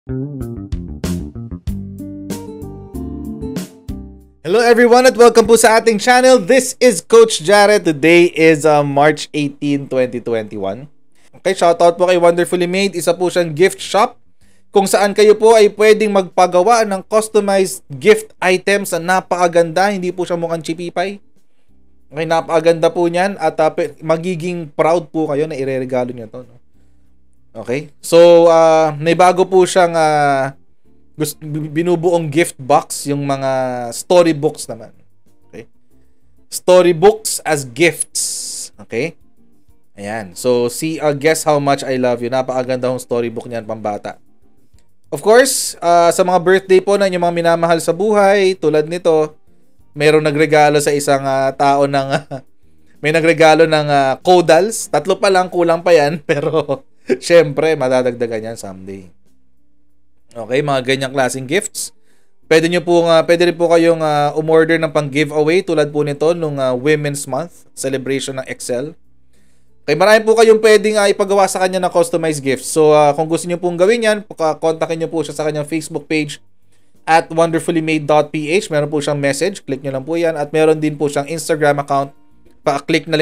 Hello everyone at welcome po sa ating channel. This is Coach Jared. Today is March 18, 2021. Okay, shoutout po kay Wonderfully Made. Isa po siyang gift shop kung saan kayo po ay pwedeng magpagawa ng customized gift items na napakaganda. Hindi po siya mukhang chipipay. Okay, napakaganda po niyan at magiging proud po kayo na ireregalo niyo to. No? Okay, so may bago po siyang binubuong gift box, yung mga storybooks naman. Okay? Storybooks as gifts. Okay? Ayan. So, guess how much I love you. Napakaganda yung storybook niyan, pambata. Of course, sa mga birthday po na yung mga minamahal sa buhay, tulad nito, mayroong nagregalo sa isang tao ng may nagregalo ng Kodals. 3 pa lang, kulang pa yan. Pero, syempre, madadagdagan yan someday. Okay, mga ganyang klaseng gifts. Pwede rin po kayong umorder ng pang-giveaway tulad po nito nung Women's Month celebration ng Excel. Okay, marami po kayong pwedeng ipagawa sa kanya ng customized gifts. So, kung gusto niyo pong gawin yan, kontakin niyo po siya sa kanyang Facebook page at wonderfullymade.ph. Meron po siyang message, click niyo lang po yan. At meron din po siyang Instagram account. Pa-click na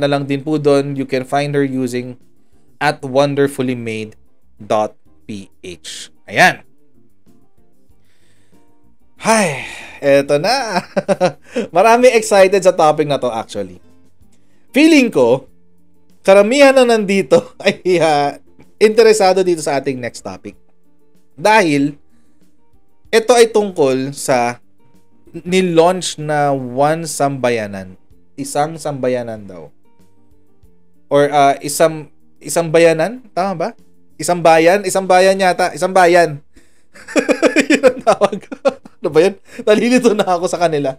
lang din po doon. You can find her using at wonderfullymade.ph. Ayan. Hay, eto na. Marami excited sa topic na to actually. Feeling ko, karamihan na nandito ay interesado dito sa ating next topic. Dahil, ito ay tungkol sa nilaunch na one sambayanan. Isang sambayanan daw. Or isang bayanan? Tama ba? Isang bayan yata. Isang bayan. Yun ang tawag. Ano ba yan? Nalilito na ako sa kanila.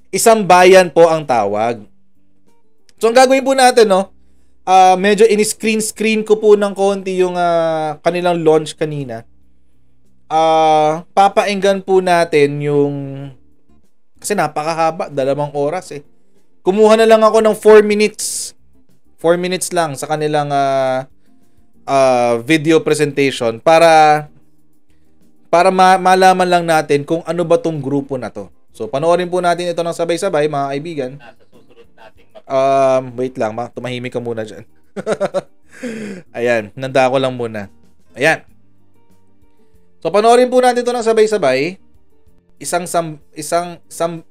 Isang bayan po ang tawag. So, ang gagawin po natin, no? Medyo in-screen ko po ng konti yung kanilang launch kanina. Papainggan po natin yung... Kasi napakahaba. 2 oras eh. Kumuha na lang ako ng 4 minutes. 4 minutes lang sa kanilang... video presentation para malaman lang natin kung ano ba tong grupo na to. So, panoorin po natin ito ng sabay-sabay, mga kaibigan. Wait lang, tumahimik ka muna dyan. Ayan, nanda ko lang muna. Ayan. So, panoorin po natin ito ng sabay-sabay.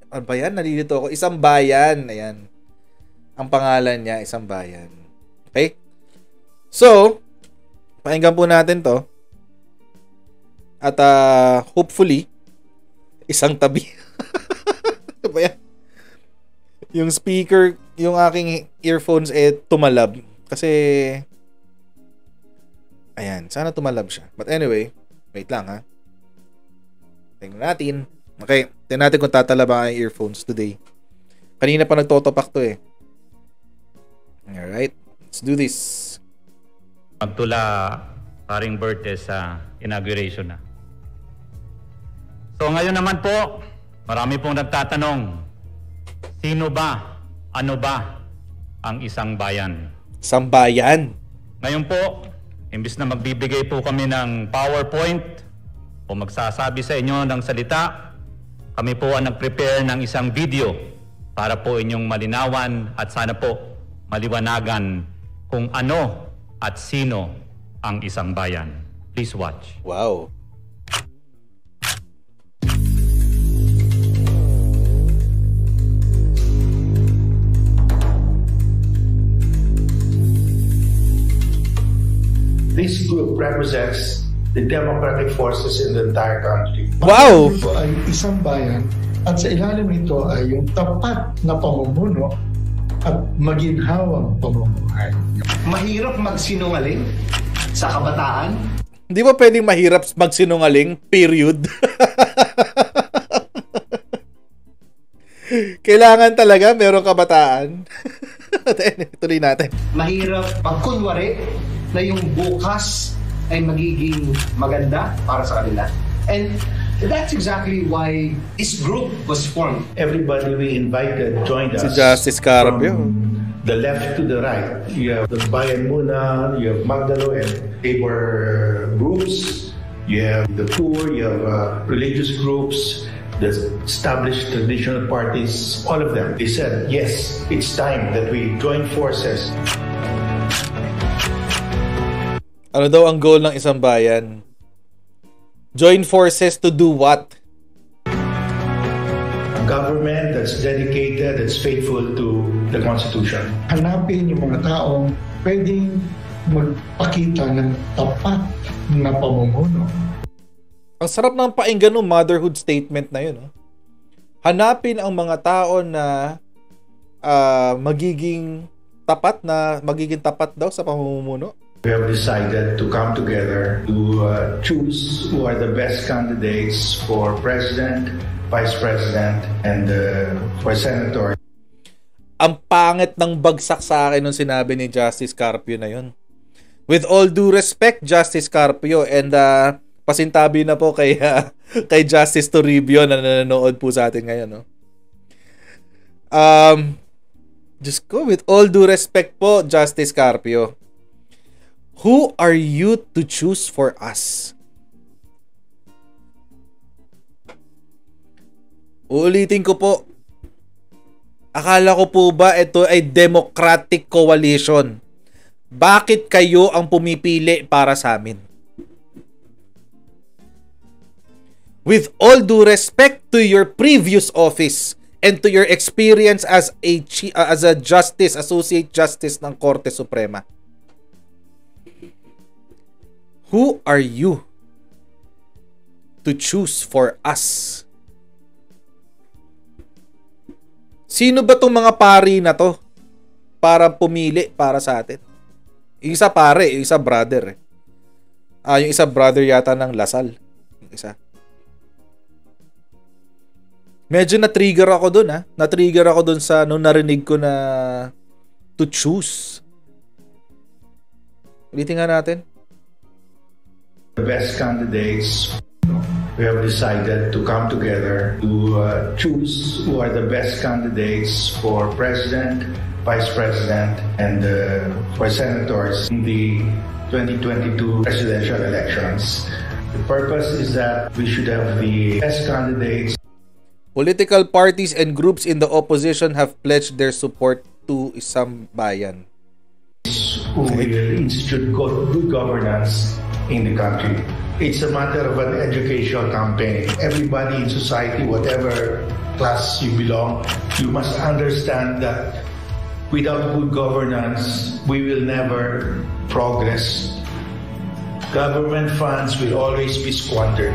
Ano ba yan? Nalilito ako. Isang bayan. Ayan. Ang pangalan niya, Isang Bayan. Okay? So, pakinggan po natin to. At hopefully, isang tabi. Ano ba yan? Yung speaker, yung aking earphones tumalab. Kasi, ayan, sana tumalab siya. But anyway, wait lang ha. Tingnan natin. Okay, tingnan natin kung tatalab ang aking earphones today. Kanina pa nagtotopak to eh. Alright, let's do this. Magtula paring birthday sa inauguration na. So ngayon naman po, marami pong nagtatanong, sino ba, ano ba ang isang bayan? Isang bayan? Ngayon po, imbis na magbibigay po kami ng PowerPoint o magsasabi sa inyo ng salita, kami po ang nag-prepare ng isang video para po inyong malinawan at sana po maliwanagan kung ano at sino ang isang bayan. Please watch. Wow. This group represents the democratic forces in the entire country. Wow! Ito ay isang bayan at sa ilalim nito ay yung tapat na pamumuno at maginhawang pamumuhay. Mahirap magsinungaling sa kabataan? Hindi ba pwedeng mahirap magsinungaling? Period. Kailangan talaga merong kabataan. Tuloy natin. Mahirap pagkunwari na yung bukas ay magiging maganda para sa kanila. And that's exactly why this group was formed. Everybody we invited joined us. Si Justice Carpio. The left to the right. You have the Bayan Muna, you have Magdalo and Tabor groups. you have the poor, you have religious groups, the established traditional parties, all of them. They said, yes, it's time that we join forces. Ano daw ang goal ng isang bayan? Join forces to do what? A government that's dedicated, that's faithful to the Constitution. Hanapin yung mga taong pwedeng magpakita ng tapat na pamumuno. Ang sarap ng painggan ng motherhood statement na yun. No? Hanapin ang mga tao na magiging tapat daw sa pamumuno. We have decided to come together to choose who are the best candidates for President, Vice President, and for Senator. Ang pangit ng bagsak sa akin nung sinabi ni Justice Carpio na yun. With all due respect, Justice Carpio, and pasintabi na po kay Justice Toribio na nanonood po sa atin ngayon. No? Just go with all due respect po, Justice Carpio. Who are you to choose for us? Uulitin ko po. Akala ko po ba ito ay Democratic Coalition? Bakit kayo ang pumipili para sa amin? With all due respect to your previous office and to your experience as a justice, associate justice ng Korte Suprema. Who are you to choose for us? Sino ba tong mga pari na to para pumili para sa atin? Yung isa pare, yung isa brother. Yung isa brother yata ng Lasal. Yung isa. Medyo na-trigger ako dun Na-trigger ako dun sa nung narinig ko na to choose. Ulitin nga natin. The best candidates, we have decided to come together to choose who are the best candidates for President, Vice President, and for Senators in the 2022 presidential elections. The purpose is that we should have the best candidates. Political parties and groups in the opposition have pledged their support to Isang Bayan. Who will institute good governance in the country. It's a matter of an educational campaign. Everybody in society, whatever class you belong, you must understand that without good governance, we will never progress. Government funds will always be squandered.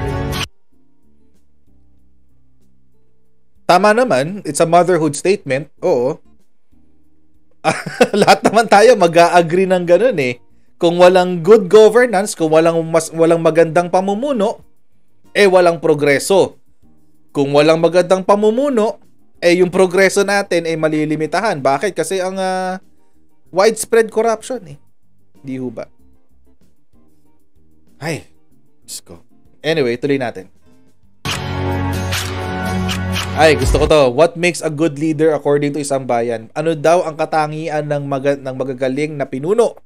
Tama naman, it's a motherhood statement. Oo. Lahat naman tayo mag-a-agree ng ganun eh. Kung walang good governance, kung walang magandang pamumuno, walang progreso. Kung walang magandang pamumuno, yung progreso natin ay malilimitahan. Bakit? Kasi ang widespread corruption eh. Di ho ba? Ay, Diyos ko. Anyway, tuloy natin. Ay, gusto ko to. What makes a good leader according to Isang Bayan? Ano daw ang katangian ng magagaling na pinuno?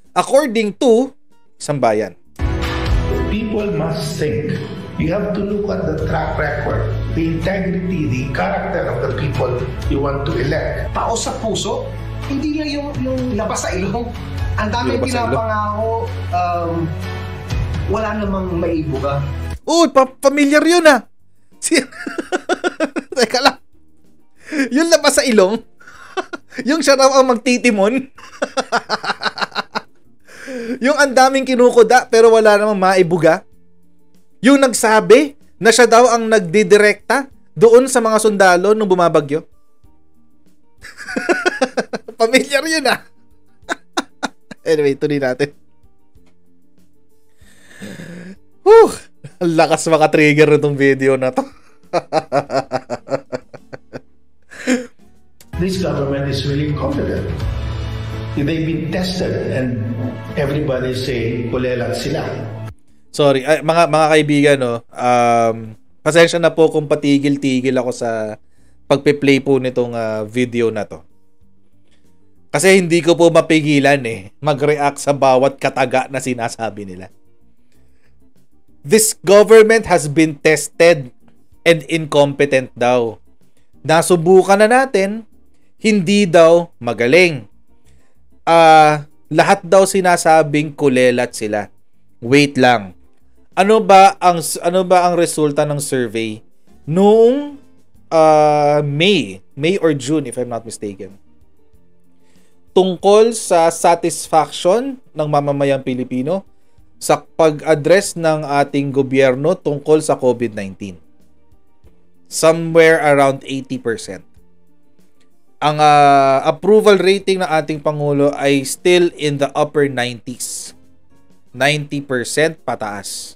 According to Isang Bayan. People must think. You have to look at the track record, the integrity, the character of the people you want to elect. Tao sa puso, hindi lang yung labas sa ilong. Ang dami pinapangako, wala namang maibuga. Familiar yun ah. Teka lang. Yung labas sa ilong, yung siya raw ang magtitimon. Yung ang daming kinukuda pero wala namang maibuga. Yung nagsabi na siya daw ang nagdidirekta doon sa mga sundalo nung bumabagyo. Familiar yun ah. Anyway, tuloy natin. Ang lakas maka-trigger nitong video na to. This government is really confident. They've been tested and everybody say kulelat sila. Sorry, mga kaibigan, no. Pasensya na po kung patigil-tigil ako sa pagpe-play po nitong video na to. Kasi hindi ko po mapigilan mag-react sa bawat kataga na sinasabi nila. This government has been tested and incompetent daw. Nasubukan na natin, hindi daw magaling. Lahat daw sinasabing kulelat sila. Wait lang. Ano ba ang resulta ng survey noong May or June if I'm not mistaken? Tungkol sa satisfaction ng mamamayang Pilipino sa pag-address ng ating gobyerno tungkol sa COVID-19. Somewhere around 80%. Ang approval rating ng ating Pangulo ay still in the upper 90s. 90% pataas.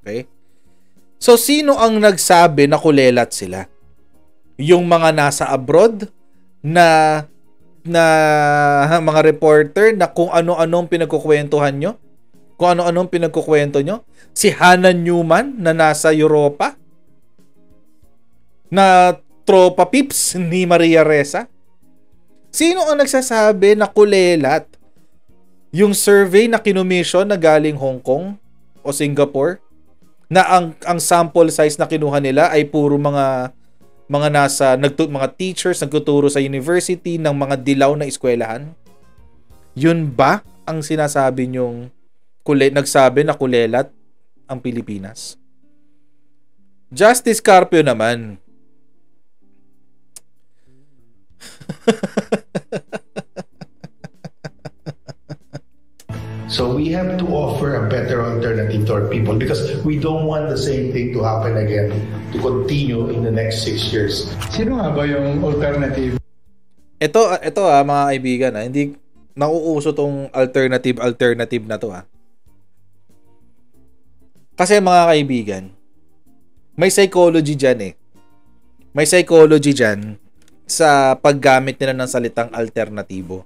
Okay? So, sino ang nagsabi na kulelat sila? Yung mga nasa abroad na mga reporter na kung ano-anong pinagkukwentuhan nyo? Kung ano-anong pinagkukwento nyo? Si Hannah Newman na nasa Europa? Na tropa pips ni Maria Ressa? Sino ang nagsasabi na kulelat? Yung survey na kinumission na galing Hong Kong o Singapore na ang sample size na kinuha nila ay puro mga mga teachers nagtuturo sa university ng mga dilaw na eskwelahan? Yun ba ang sinasabi nyong nagsabi na kulelat ang Pilipinas? Justice Carpio naman. So we have to offer a better alternative to our people because we don't want the same thing to happen again, to continue in the next 6 years. Sino nga ba yung alternative? Ito mga kaibigan, hindi nauuso tong alternative na to . Kasi mga kaibigan, may psychology dyan . May psychology dyan sa paggamit nila ng salitang alternatibo.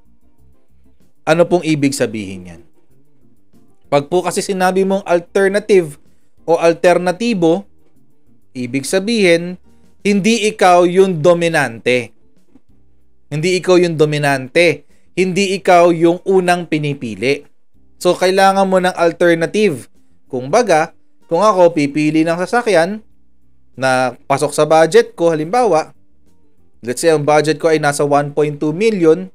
Ano pong ibig sabihin yan? Pag po kasi sinabi mong alternative o alternatibo, ibig sabihin, hindi ikaw yung dominante. Hindi ikaw yung dominante. Hindi ikaw yung unang pinipili. So, kailangan mo ng alternative. Kung baga, kung ako pipili ng sasakyan na pasok sa budget ko, halimbawa, let's say ang budget ko ay nasa 1.2 million,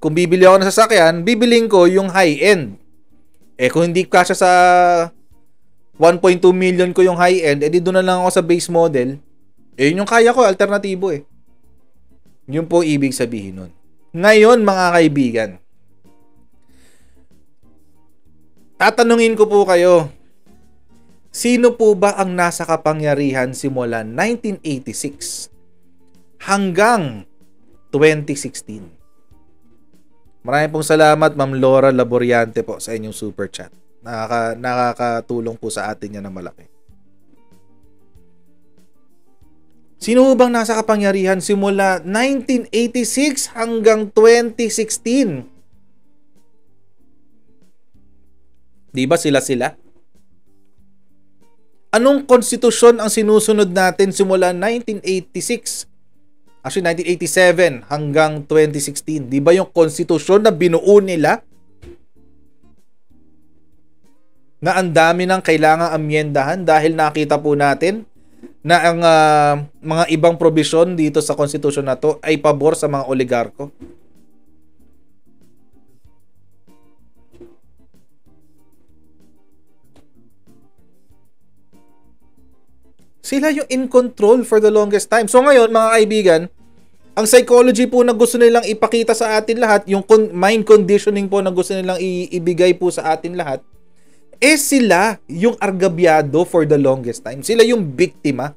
kung bibili ako ng sasakyan, bibiling ko yung high-end. Kung hindi kasya sa 1.2 million ko yung high-end, edi doon na lang ako sa base model. Yun yung kaya ko, alternatibo . Yun po ibig sabihin nun. Ngayon, mga kaibigan, tatanungin ko po kayo, sino po ba ang nasa kapangyarihan simula 1986 hanggang 2016? Maraming pong salamat, Ma'am Laura Laboriante po sa inyong super chat. Nakakatulong po sa atin yan ng malaki. Sino bang nasa kapangyarihan simula 1986 hanggang 2016? Di ba sila? Anong konstitusyon ang sinusunod natin simula 1986? Actually, 1987 hanggang 2016. Di ba yung konstitusyon na binuo nila? Na ang dami ng kailangang amyendahan dahil nakita po natin na ang mga ibang probisyon dito sa konstitusyon na to ay pabor sa mga oligarko. Sila yung in control for the longest time. So ngayon, mga kaibigan, ang psychology po na gusto nilang ipakita sa atin lahat, yung mind conditioning po na gusto nilang ibigay po sa atin lahat, sila yung argabyado for the longest time. Sila yung biktima.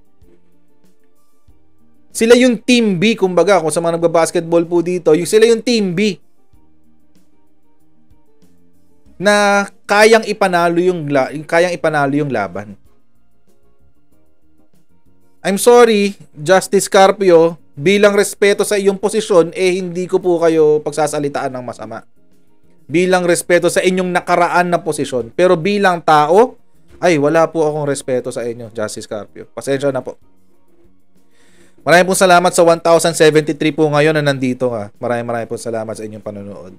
Sila yung team B, kumbaga, kung sa mga nagbabasketball po dito, sila yung team B na kayang ipanalo yung laban. I'm sorry, Justice Carpio, bilang respeto sa iyong posisyon, hindi ko po kayo pagsasalitaan ng masama. Bilang respeto sa inyong nakaraan na posisyon. Pero bilang tao, wala po akong respeto sa inyo, Justice Carpio. Pasensya na po. Maraming pong salamat sa 1,073 po ngayon na nandito ka. Maraming pong salamat sa inyong panonood.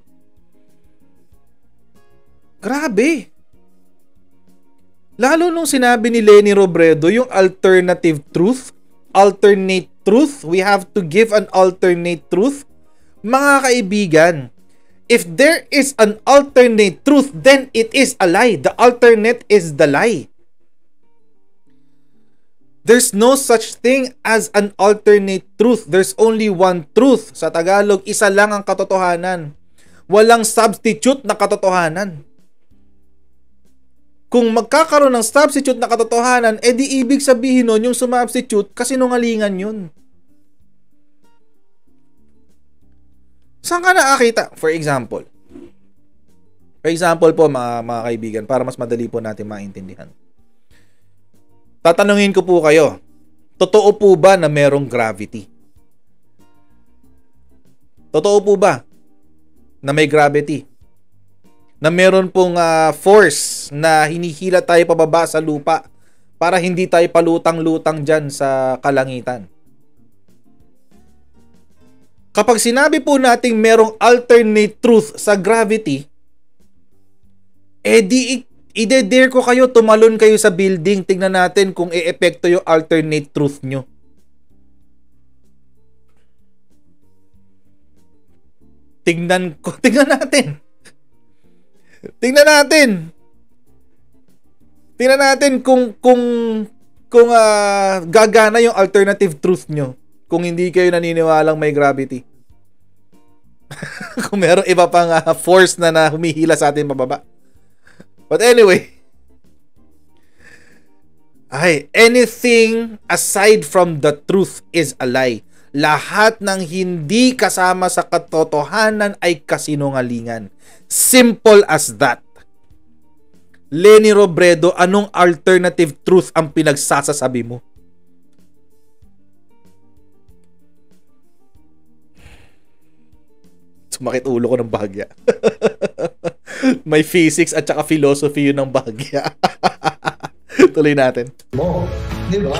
Grabe! Lalo nung sinabi ni Leni Robredo, yung alternate truth, we have to give an alternate truth. Mga kaibigan, if there is an alternate truth, then it is a lie. The alternate is the lie. There's no such thing as an alternate truth. There's only one truth. Sa Tagalog, isa lang ang katotohanan. Walang substitute na katotohanan. Kung magkakaroon ng substitute na katotohanan, edi ibig sabihin nun yung sumubstitute kasinungalingan yun. Saan ka nakakita? For example po mga kaibigan, para mas madali po natin maintindihan. Tatanungin ko po kayo, totoo po ba na merong gravity? Totoo po ba na may gravity? Na meron pong force na hinihila tayo pababa sa lupa para hindi tayo palutang-lutang dyan sa kalangitan? Kapag sinabi po nating merong alternate truth sa gravity, i-dare ko kayo, tumalon kayo sa building, tingnan natin kung e-epekto yung alternate truth nyo. Tingnan natin. Tingnan natin kung gagana yung alternative truth nyo kung hindi kayo naniniwalang may gravity. Kung merong iba pang force na humihila sa atin pababa. But anyway, anything aside from the truth is a lie. Lahat ng hindi kasama sa katotohanan ay kasinungalingan. Simple as that. Leni Robredo, anong alternative truth ang pinagsasasabi mo? Sumakit ulo ko ng bahagya. May physics at saka philosophy yun ng bahagya. Tuloy natin. Di ba?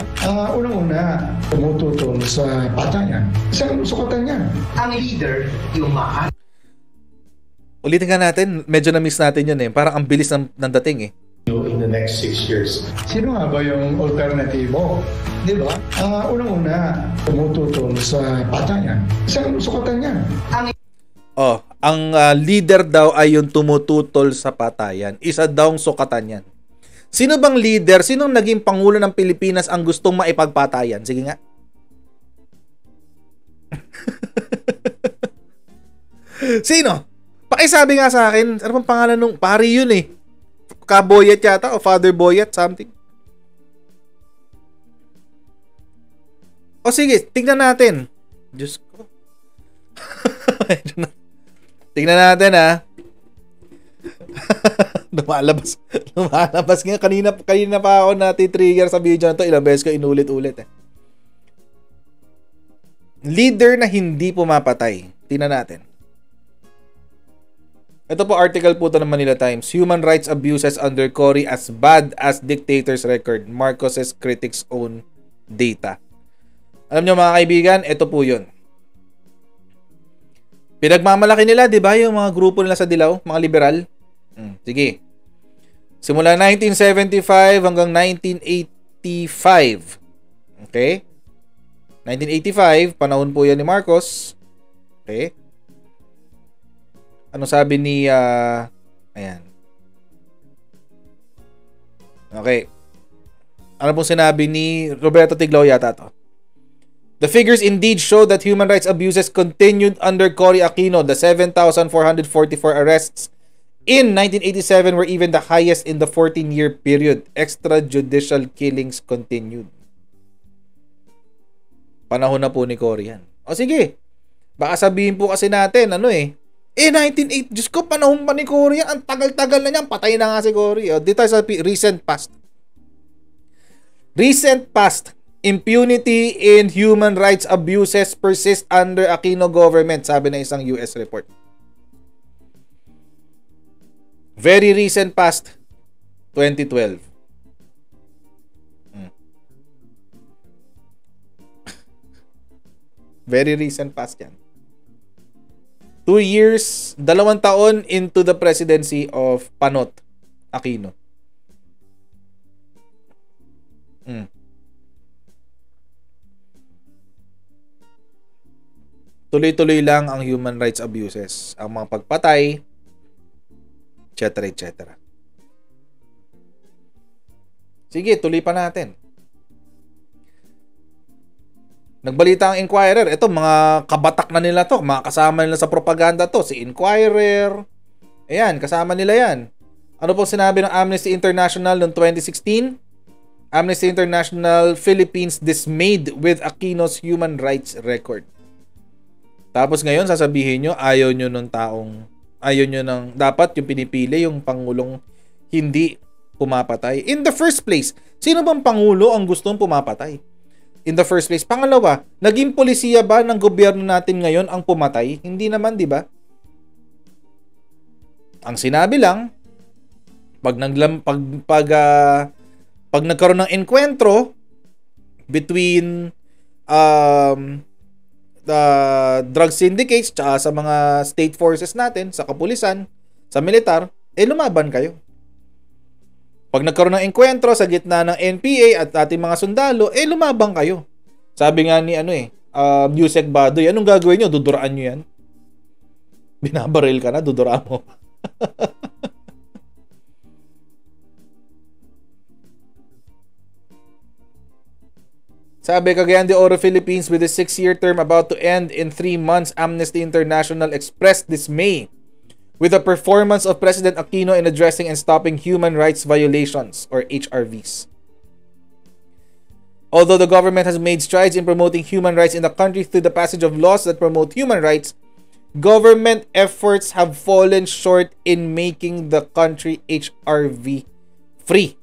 Unang-una, tumututol sa patayan. Isang sukatan niya. Ang leader, yung mahal. Ulitin nga natin, medyo na-miss natin yun eh. Parang ang bilis ng dating eh. In the next 6 years. Sino nga ba yung alternatibo? Di ba? Unang-una, tumututol sa patayan. Isang sukatan niya. Ang leader daw ay yung tumututol sa patayan. Isa daw ang sukatan yan. Sino bang leader? Sinong naging Pangulo ng Pilipinas ang gustong maipagpatayan? Sige nga. Sino? Pakisabi nga sa akin. Ano bang pangalan nung pari yun eh? Kaboyet yata o Father Boyet something. O sige, tignan natin. Diyos ko. Tignan natin lumalabas nga. Kanina pa ako nati-trigger sa video na to. Ilang beses ko inulit-ulit eh. Leader na hindi pumapatay. Tingnan natin. Ito po, article po to ng Manila Times. Human rights abuses under Cory as bad as dictator's record. Marcos's critics own data. Alam nyo mga kaibigan, ito po yun. Pinagmamalaki nila, di ba, yung mga grupo nila sa Dilaw, mga liberal? Sige. Simula 1975 hanggang 1985. Okay? 1985, panahon po yan ni Marcos. Okay? Ano sabi ni, ayan. Okay. Ano pong sinabi ni Roberto Tiglao yata to? The figures indeed show that human rights abuses continued under Cory Aquino. The 7,444 arrests in 1987 were even the highest in the 14-year period. Extrajudicial killings continued. Panahon na po ni Cory yan. O sige, baka sabihin po kasi natin, 1980, Diyos ko, panahon pa ni Cory yan. Ang tagal-tagal na niyan, patay na nga si Cory. O, dito sa recent past. Recent past. Impunity in human rights abuses persist under Aquino government, sabi ng isang US report. Very recent past, 2012. Very recent past yan. 2 years, 2 taon into the presidency of Panot Aquino. Tuloy-tuloy lang ang human rights abuses, ang mga pagpatay, etc. etc. Sige, tuloy pa natin. Nagbalita ang Inquirer. Ito, mga kabatak na nila to. Mga kasama nila sa propaganda to. Si Inquirer. Ayan, kasama nila yan. Ano po sinabi ng Amnesty International noong 2016? Amnesty International Philippines dismayed with Aquino's human rights record. Tapos ngayon, sasabihin nyo, ayaw nyo ng dapat yung pinipili, yung pangulong hindi pumapatay. In the first place, sino bang pangulo ang gustong pumapatay? In the first place. Pangalawa, naging polisiya ba ng gobyerno natin ngayon ang pumatay? Hindi naman, di ba? Ang sinabi lang, pag nagkaroon ng enkwentro between the drug syndicates tsaka sa mga state forces natin, sa kapulisan, sa militar, lumaban kayo. Pag nagkaroon ng enkwentro sa gitna ng NPA at ating mga sundalo, lumabang kayo. Sabi nga ni Yusek Badoy, anong gagawin nyo? Duduraan nyo yan? Binabaril ka na, duduraan mo. Sabi, Cagayan de Oro, Philippines, with a 6-year term about to end in 3 months, Amnesty International expressed dismay with the performance of President Aquino in addressing and stopping human rights violations, or HRVs. Although the government has made strides in promoting human rights in the country through the passage of laws that promote human rights, government efforts have fallen short in making the country HRV free.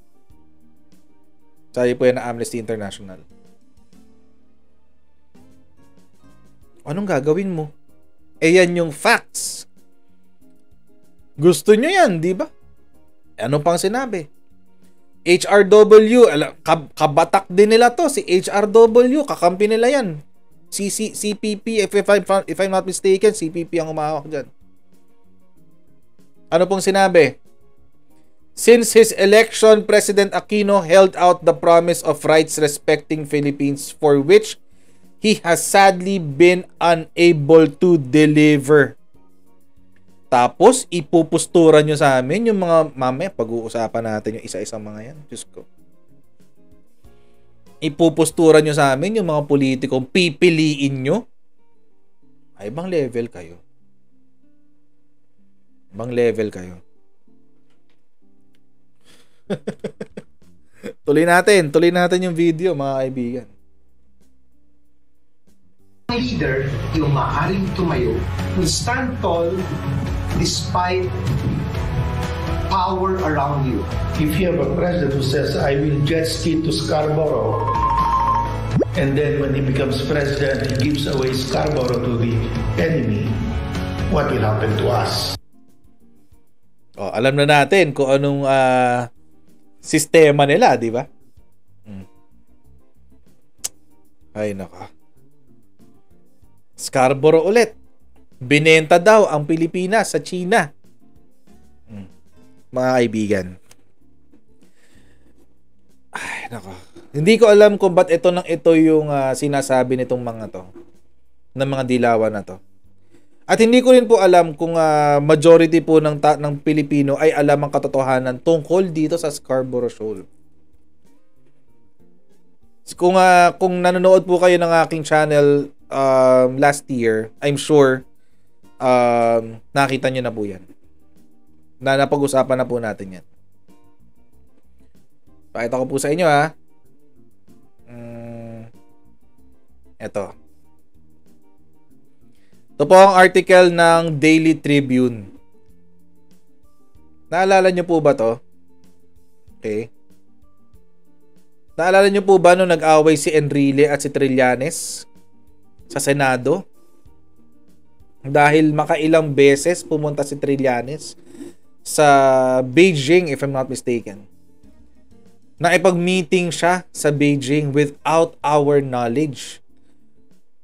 Sabi po yan ng Amnesty International. Anong gagawin mo? Yan yung facts. Gusto nyo yan, di ba? Ano pang sinabi? HRW, kabatak din nila to. Si HRW, kakampi nila yan. CPP, if I'm not mistaken, CPP ang umahawak dyan. Ano pong sinabi? Since his election, President Aquino held out the promise of rights respecting Philippines, for which he has sadly been unable to deliver. Tapos, ipupusturan nyo sa amin yung mga, mamaya, pag-uusapan natin yung isa-isang mga yan. Diyos ko. Ipupusturan nyo sa amin yung mga politikong pipiliin nyo. Ay, ibang level kayo. Ibang level kayo. Tuloy natin yung video, mga kaibigan. Leader, yung maaaring tumayo, will stand tall despite power around you. If you have a president who says, I will jet ski to Scarborough, and then when he becomes president, he gives away Scarborough to the enemy, what will happen to us? Alam na natin kung anong sistema nila, di ba? Ay, naka. Scarborough ulit. Binenta daw ang Pilipinas sa China. Mga kaibigan. Ay, nako. Hindi ko alam kung ba't ito yung sinasabi nitong mga to. Ng mga dilawan na to. At hindi ko rin po alam kung majority po ng Pilipino ay alam ang katotohanan tungkol dito sa Scarborough Shoal. Kung nanonood po kayo ng aking channel last year, I'm sure nakita nyo na po yan. Napag-usapan na po natin yan. Pakita ko po sa inyo Ito. Ito po ang article ng Daily Tribune. Naalala nyo po ba to? Okay. Naalala nyo po ba nung nag-away si Enrile at si Trillanes sa Senado? Dahil makailang beses pumunta si Trillanes sa Beijing, if I'm not mistaken. Naipag-meeting siya sa Beijing without our knowledge.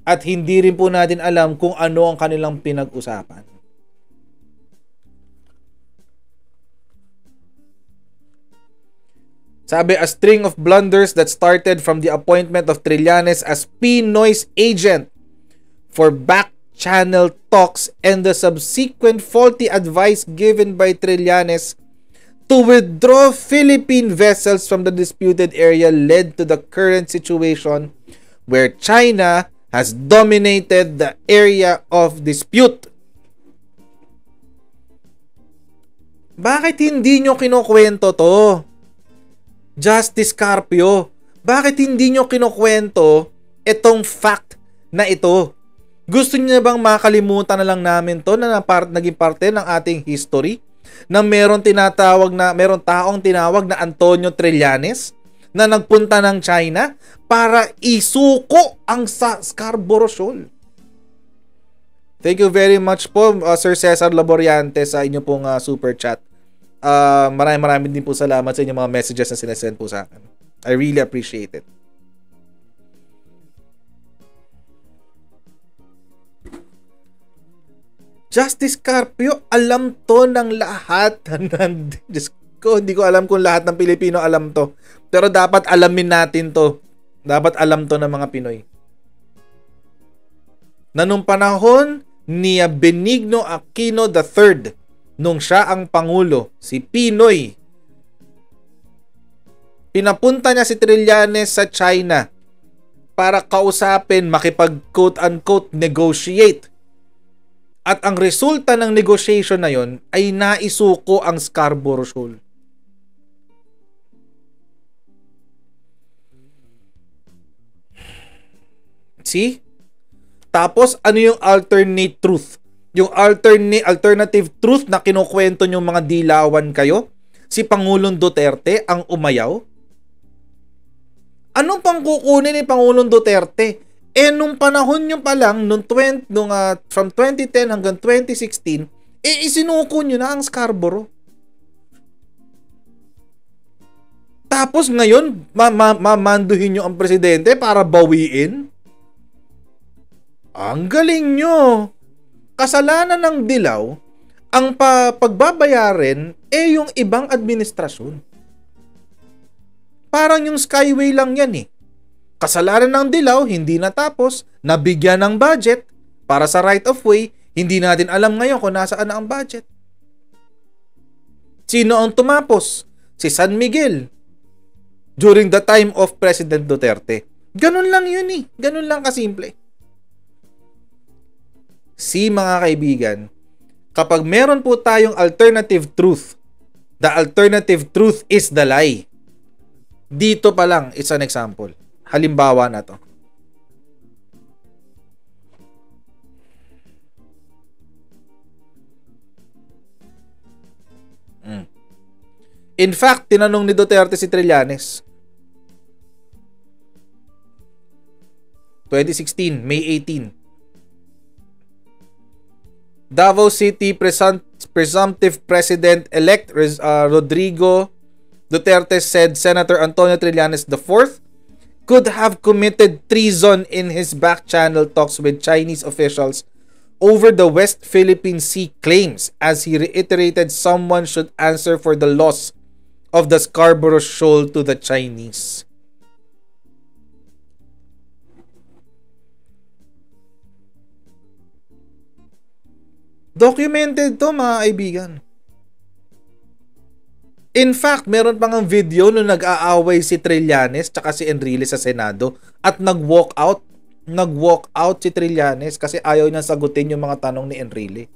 At hindi rin po natin alam kung ano ang kanilang pinag-usapan. Sabi, a string of blunders that started from the appointment of Trillanes as Pinoy's agent for back-channel talks and the subsequent faulty advice given by Trillanes to withdraw Philippine vessels from the disputed area led to the current situation where China has dominated the area of dispute. Bakit hindi nyo kinukwento to? Justice Carpio, bakit hindi nyo kinukwento itong fact na ito? Gusto niyo bang makalimutan na lang namin to na naging parte ng ating history? Na meron taong tinawag na Antonio Trillanes na nagpunta ng China para isuko ang Scarborough Shoal. Thank you very much po, Sir Cesar Laboriante, sa inyo pong super chat. Maraming din po salamat sa inyong mga messages na sinasend po sa akin. I really appreciate it. Justice Carpio, alam to ng lahat. Diyos ko, hindi ko alam kung lahat ng Pilipino alam to. Pero dapat alamin natin to. Dapat alam to ng mga Pinoy. Na nung panahon ni Benigno Aquino III, nung siya ang Pangulo, si Pinoy, pinapunta niya si Trillanes sa China para kausapin, makipag quote-unquote negotiate. At ang resulta ng negotiation na yon ay naisuko ang Scarborough Shoal. See? Tapos ano yung alternate truth? Yung alternative truth na kinukwento yung mga dilawan kayo? Si Pangulong Duterte ang umayaw? Anong pang kukunin ni Pangulong Duterte? Nung panahon nyo pa lang, from 2010 hanggang 2016, isinuko nyo na ang Scarborough. Tapos ngayon, mamanduhin nyo ang presidente para bawiin? Ang galing nyo! Kasalanan ng Dilaw, ang pagbabayarin yung ibang administrasyon. Parang yung Skyway lang yan eh. Kasalanan ng Dilaw, hindi natapos, nabigyan ng budget para sa right of way, hindi natin alam ngayon kung nasaan na ang budget. Sino ang tumapos? Si San Miguel. During the time of President Duterte. Ganun lang yun eh. Ganun lang kasimple. Mga kaibigan, kapag meron po tayong alternative truth, the alternative truth is the lie. Dito pa lang, it's an example. Halimbawa na to. In fact, tinanong ni Duterte si Trillanes. 2016, May 18. Davao City presumptive President-elect Rodrigo Duterte said Senator Antonio Trillanes IV could have committed treason in his back-channel talks with Chinese officials over the West Philippine Sea claims, as he reiterated someone should answer for the loss of the Scarborough Shoal to the Chinese. Documented to, mga kaibigan. In fact, meron pang ang video nung nag-aaway si Trillanes tsaka si Enrile sa Senado at nag-walk out si Trillanes kasi ayaw niyang sagutin yung mga tanong ni Enrile.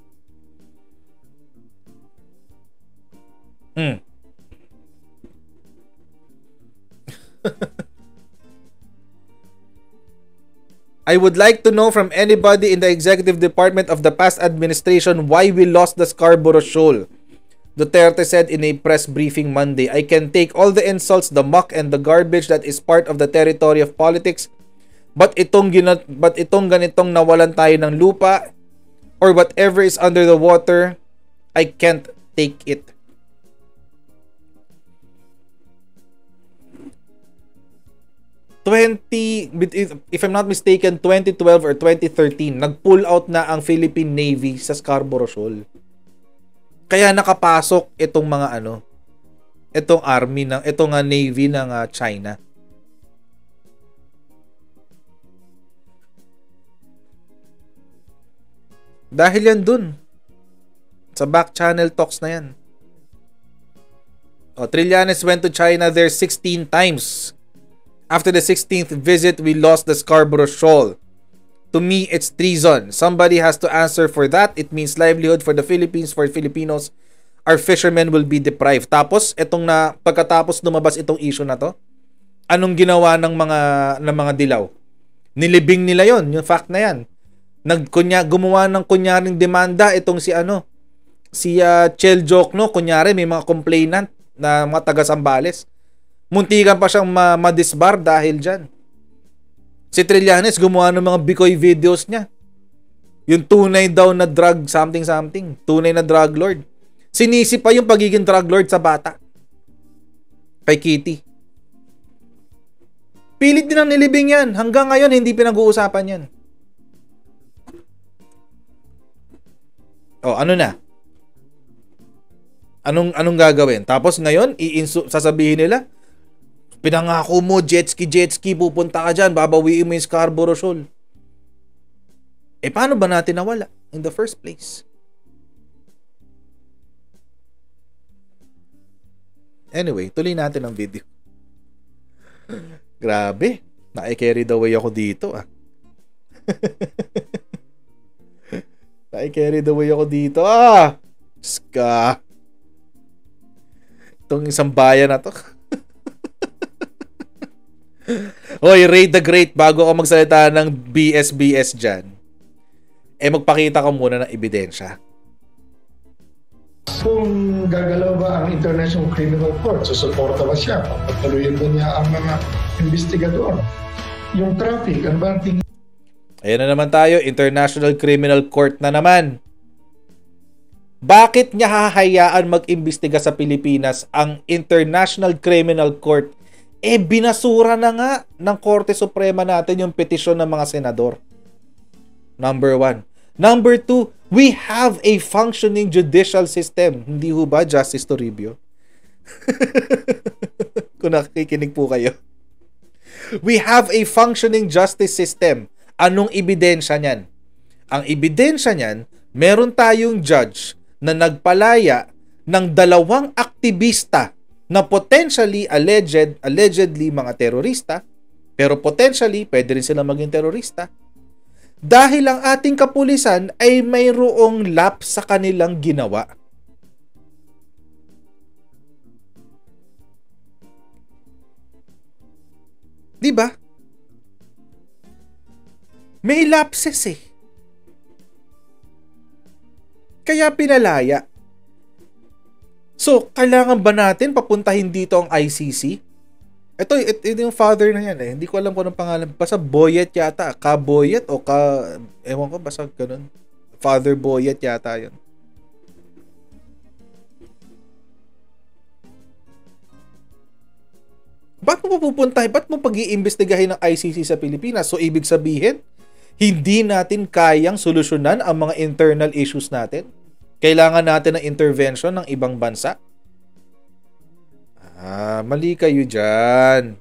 I would like to know from anybody in the executive department of the past administration why we lost the Scarborough Shoal. Duterte said in a press briefing Monday, I can take all the insults, the muck, and the garbage that is part of the territory of politics, but itong ganitong nawalan tayo ng lupa or whatever is under the water, I can't take it. If I'm not mistaken, 2012 or 2013, nag-pull out na ang Philippine Navy sa Scarborough Shoal. Kaya nakapasok itong mga itong army ng itong navy ng China. Dahil yan dun. Sa back channel talks na yan. Trillanes went to China there 16 times. After the 16th visit, we lost the Scarborough Shoal. To me, it's treason. Somebody has to answer for that. It means livelihood for the Philippines, for Filipinos. Our fishermen will be deprived. Tapos, pagkatapos lumabas itong issue na to, anong ginawa ng mga dilaw? Nilibing nila yon, yung fact na yan. Gumawa ng kunyaring demanda itong si Chel Jokno, kunyari may mga complainant na mga taga Sambales. Muntikan pa siyang ma-disbar dahil dyan. Si Trillanes gumawa ng mga Bikoy videos niya. Yung tunay daw na drug something. Tunay na drug lord. Sinisi pa yung pagiging drug lord sa bata. Kay Kitty. Pilit din ang nilibing yan. Hanggang ngayon, hindi pinag-uusapan yan. Ano na? Anong gagawin? Tapos ngayon, sasabihin nila, pinangako mo, jet ski, pupunta ka dyan, babawiin mo yung Scarborough Shoal. Paano ba natin nawala in the first place? Anyway, tuloy natin ang video. Grabe, na-carry the way ako dito Na-carry the way ako dito Ska. Itong isang bayan na to. Hoy, Ray the Great, bago ako magsalita ng BS dyan, magpakita ka muna ng ebidensya. Kung gagalaw ba ang International Criminal Court, susuporta ba siya? Pagpaluyin ba niya ang mga investigador? Yung traffic, ano ba ang tingin? Ayan na naman tayo, International Criminal Court na naman. Bakit niya hahayaan mag-imbestiga sa Pilipinas ang International Criminal Court? Binasura na nga ng Korte Suprema natin yung petisyon ng mga senador. Number 1. Number 2, we have a functioning judicial system. Hindi ho ba, Justice Toribio? Kung nakikinig po kayo. We have a functioning justice system. Anong ebidensya niyan? Ang ebidensya niyan, meron tayong judge na nagpalaya ng 2 aktivista na potentially allegedly mga terorista, pero potentially pwede rin sila maging terorista, dahil ang ating kapulisan ay mayroong lapse sa kanilang ginawa. Diba? May lapses Kaya pinalaya. So, kailangan ba natin papuntahin dito ang ICC? Ito yung father na yan Hindi ko alam kung anong pangalan. Basta Boyet yata. Ka-Boyet o ewan ko, basta ganun. Father Boyet yata yun. Ba't mo pupuntahin? Ba't mo pag-iimbestigahin ng ICC sa Pilipinas? So, ibig sabihin, hindi natin kayang solusyonan ang mga internal issues natin? Kailangan natin ng intervention ng ibang bansa? Mali kayo dyan.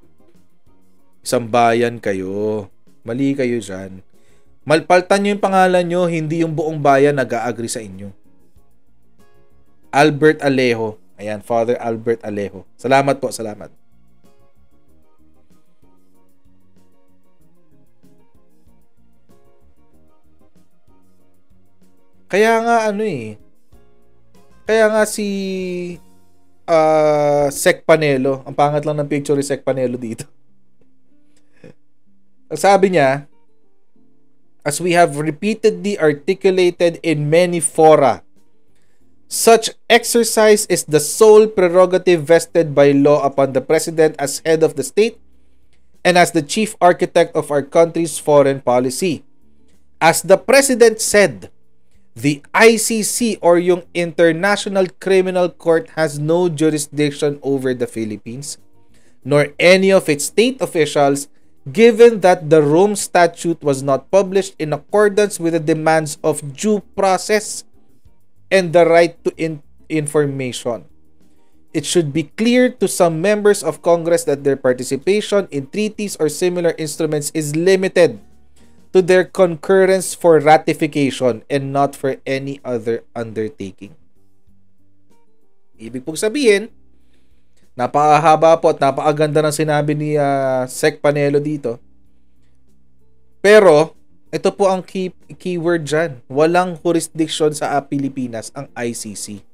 Isang bayan kayo. Mali kayo dyan. Malpaltan nyo yung pangalan nyo, hindi yung buong bayan nag-a-agree sa inyo. Albert Alejo. Ayan, Father Albert Alejo. Salamat po, salamat. Kaya nga Kaya nga si Sec Panelo, ang pangat lang ng picture ni Sec Panelo dito. Ang sabi niya, as we have repeatedly articulated in many fora, such exercise is the sole prerogative vested by law upon the President as head of the state and as the chief architect of our country's foreign policy. As the President said, the ICC or yung International Criminal Court has no jurisdiction over the Philippines, nor any of its state officials, given that the Rome Statute was not published in accordance with the demands of due process and the right to information. It should be clear to some members of Congress that their participation in treaties or similar instruments is limited to their concurrence for ratification and not for any other undertaking. Ibig pong sabihin, napakahaba po at napakaganda ng sinabi ni Sec Panelo dito. Pero, ito po ang keyword dyan. Walang jurisdiction sa Pilipinas ang ICC.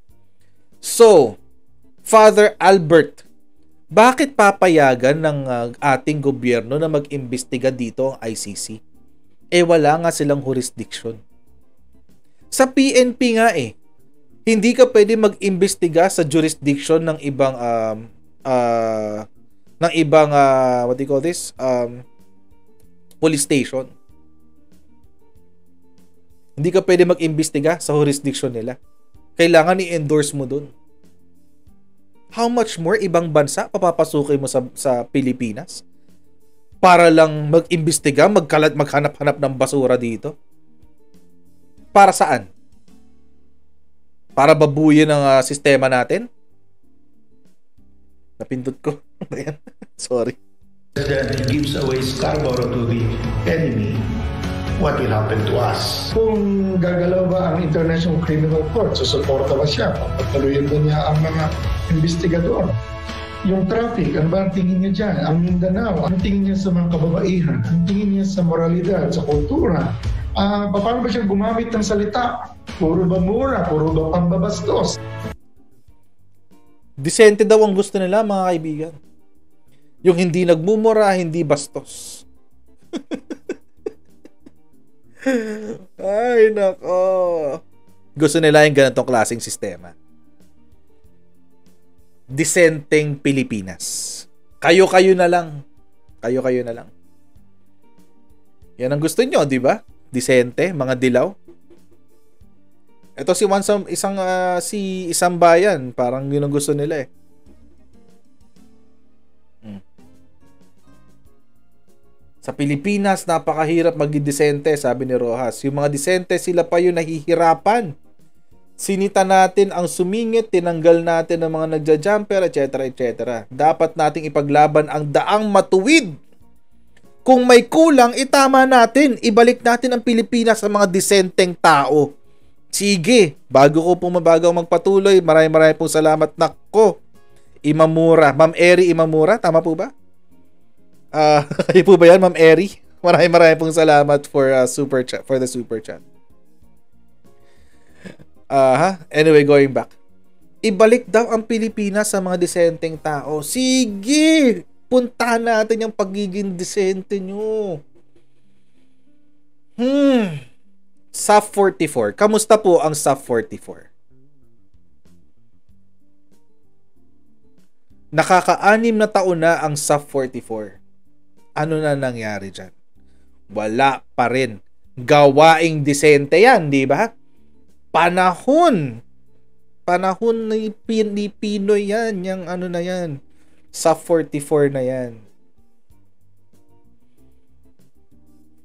So, Father Albert, bakit papayagan ng ating gobyerno na mag-imbestiga dito ang ICC? Wala nga silang jurisdiction. Sa PNP nga hindi ka pwede mag-imbestiga sa jurisdiction ng ibang what do you call this? Police station. Hindi ka pwede mag-imbestiga sa jurisdiction nila. Kailangan i-endorse mo dun. How much more ibang bansa papapasukin mo sa Pilipinas? Para lang mag-imbestiga, maghanap-hanap ng basura dito? Para saan? Para babuyin ang sistema natin? Napindot ko. Ayan. Sorry. That gives away Scarborough to the enemy. What will happen to us? Kung gagalaw ba ang International Criminal Court, susuporta ba siya? Papatuloyin ba niya ang mga investigador? Yung traffic, ano ba ang tingin niya dyan? Ang Mindanao, ang tingin niya sa mga kababaihan? Ang tingin niya sa moralidad, sa kultura? Paano ba siya gumamit ng salita? Puro ba mura? Puro ba pambabastos? Disente daw ang gusto nila, mga kaibigan. Yung hindi nagmumura, hindi bastos. Ay, nako. Gusto nila yung ganitong klaseng sistema. Disenteng Pilipinas. Kayo-kayo na lang. Kayo-kayo na lang. Yan ang gusto nyo, di ba? Disente, mga dilaw. Ito si isang bayan, parang yun ang gusto nila Sa Pilipinas, napakahirap maging disente, sabi ni Rojas. Yung mga disente, sila pa yung nahihirapan. Sinita natin ang sumingit, tinanggal natin ang mga nagja-jumper, etc. etc. Dapat nating ipaglaban ang daang matuwid. Kung may kulang, itama natin. Ibalik natin ang Pilipinas sa mga disenteng tao. Sige, bago magpatuloy, maraming pong salamat. Nako, Imamura. Ma'am Eri Imamura, tama po ba? Kayo po ba yan, Ma'am Eri? Maraming pong salamat for super chat, for the super chat. Anyway, going back. Ibalik daw ang Pilipinas sa mga disenteng tao. Sige! Puntahan natin yung pagiging disente nyo. SAF 44. Kamusta po ang SAF 44? Nakaka-6 na taon na ang SAF 44. Ano na nangyari dyan? Wala pa rin. Gawaing disente yan, di ba? Panahon ni Pinoy yan, yung ano na yan, sa 44 na yan.